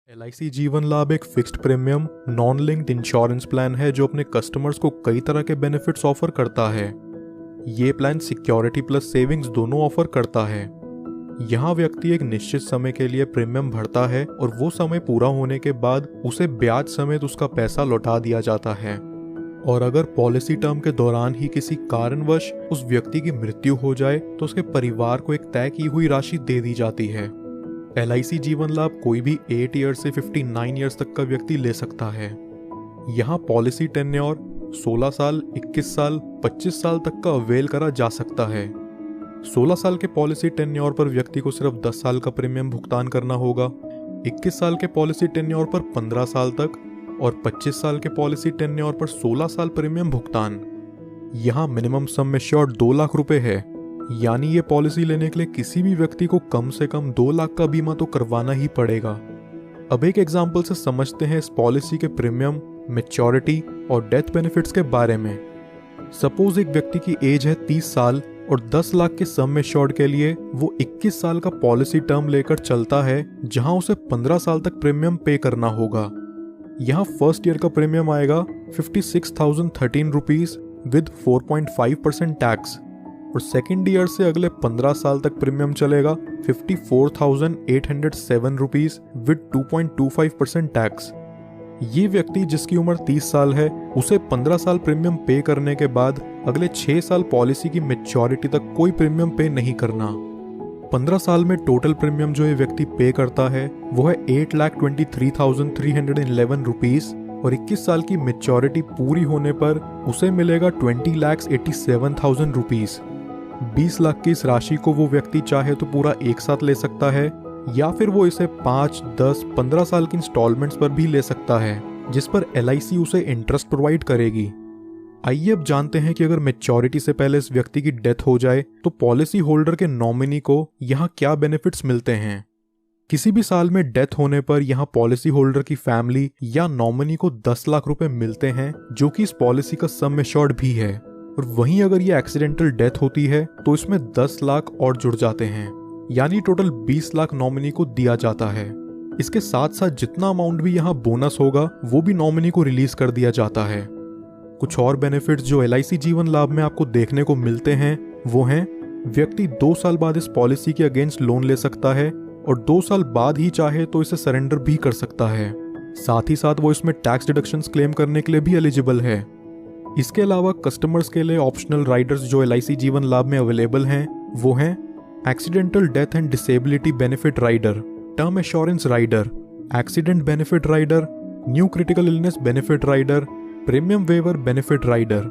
LIC जीवन लाभ एक fixed premium non linked insurance plan है जो अपने कस्टमर्स को कई तरह के बेनिफिट्स ऑफर करता है। ये प्लान सिक्योरिटी प्लस सेविंग्स दोनों ऑफर करता है। यहाँ व्यक्ति एक निश्चित समय के लिए प्रीमियम भरता है और वो समय पूरा होने के बाद उसे ब्याज समेत उसका पैसा लौटा दिया जाता है। और अगर पॉलिसी टर्म के दौरान ही किसी कारणवश उस व्यक्ति की मृत्यु हो जाए तो उसके परिवार को एक तय की हुई राशि दे दी जाती है। LIC जीवन लाभ कोई भी 8 ईयर्स से 59 ईयर्स तक का व्यक्ति ले सकता है। यहाँ पॉलिसी टेन्योर 16 साल, 21 साल, 25 साल तक का अवेल करा जा सकता है। 16 साल के पॉलिसी टेन्योर पर व्यक्ति को सिर्फ 10 साल का प्रीमियम भुगतान करना होगा। 21 साल के पॉलिसी टेन्योर पर 15 साल तक और 25 साल के पॉलिसी टेन्योर पर 16 साल प्रीमियम भुगतान। यहाँ मिनिमम सम एश्योर्ड 2 लाख रुपए है, यानी ये पॉलिसी लेने के लिए किसी भी व्यक्ति को कम से कम 2 लाख का बीमा तो करवाना ही पड़ेगा। अब एक एग्जाम्पल से समझते हैं इस पॉलिसी के प्रीमियम, मैच्योरिटी और डेथ बेनिफिट्स के बारे में। सपोज एक व्यक्ति की एज है 30 साल और 10 लाख के सम एश्योर्ड के लिए वो 21 साल का पॉलिसी टर्म लेकर चलता है, जहां उसे 15 साल तक प्रीमियम पे करना होगा। यहाँ फर्स्ट ईयर का प्रीमियम आएगा 56,013 रुपीज विद 4.5% टैक्स और सेकेंड ईयर से अगले 15 साल तक प्रीमियम चलेगा 54,807 रुपीज विद 2.25% टैक्स। ये व्यक्ति जिसकी उम्र 30 साल है उसे 15 साल प्रीमियम पे करने के बाद अगले 6 साल पॉलिसी की मैच्योरिटी तक कोई प्रीमियम पे नहीं करना। 15 साल में टोटल प्रीमियम जो ये व्यक्ति पे करता है वो है 8,23,311 रुपीज और 21 साल की मैच्योरिटी पूरी होने पर उसे मिलेगा 20,87,000 रुपीज। 20 लाख की इस राशि को वो व्यक्ति चाहे तो पूरा एक साथ ले सकता है या फिर वो इसे 5, 10, 15 साल की इंस्टॉलमेंट्स पर भी ले सकता है, जिस पर LIC उसे इंटरेस्ट प्रोवाइड करेगी। आइए अब जानते हैं कि अगर मैच्योरिटी से पहले इस व्यक्ति की डेथ हो जाए तो पॉलिसी होल्डर के नॉमिनी को यहाँ क्या बेनिफिट्स मिलते हैं। किसी भी साल में डेथ होने पर यहाँ पॉलिसी होल्डर की फैमिली या नॉमिनी को 10 लाख रुपए मिलते हैं, जो कि इस पॉलिसी का सम एश्योर्ड भी है। और वहीं अगर ये एक्सीडेंटल डेथ होती है तो इसमें 10 लाख और जुड़ जाते हैं, यानी टोटल 20 लाख नॉमिनी को दिया जाता है। इसके साथ साथ जितना अमाउंट भी यहाँ बोनस होगा वो भी नॉमिनी को रिलीज कर दिया जाता है। कुछ और बेनिफिट्स जो LIC जीवन लाभ में आपको देखने को मिलते हैं वो हैं, व्यक्ति 2 साल बाद इस पॉलिसी के अगेंस्ट लोन ले सकता है और 2 साल बाद ही चाहे तो इसे सरेंडर भी कर सकता है। साथ ही साथ वो इसमें टैक्स डिडक्शंस क्लेम करने के लिए भी एलिजिबल है। इसके अलावा कस्टमर्स के लिए ऑप्शनल राइडर्स जो LIC जीवन लाभ में अवेलेबल हैं वो हैं accidental death and disability benefit rider, term assurance rider, accident benefit rider, new critical illness benefit rider, premium waiver benefit rider.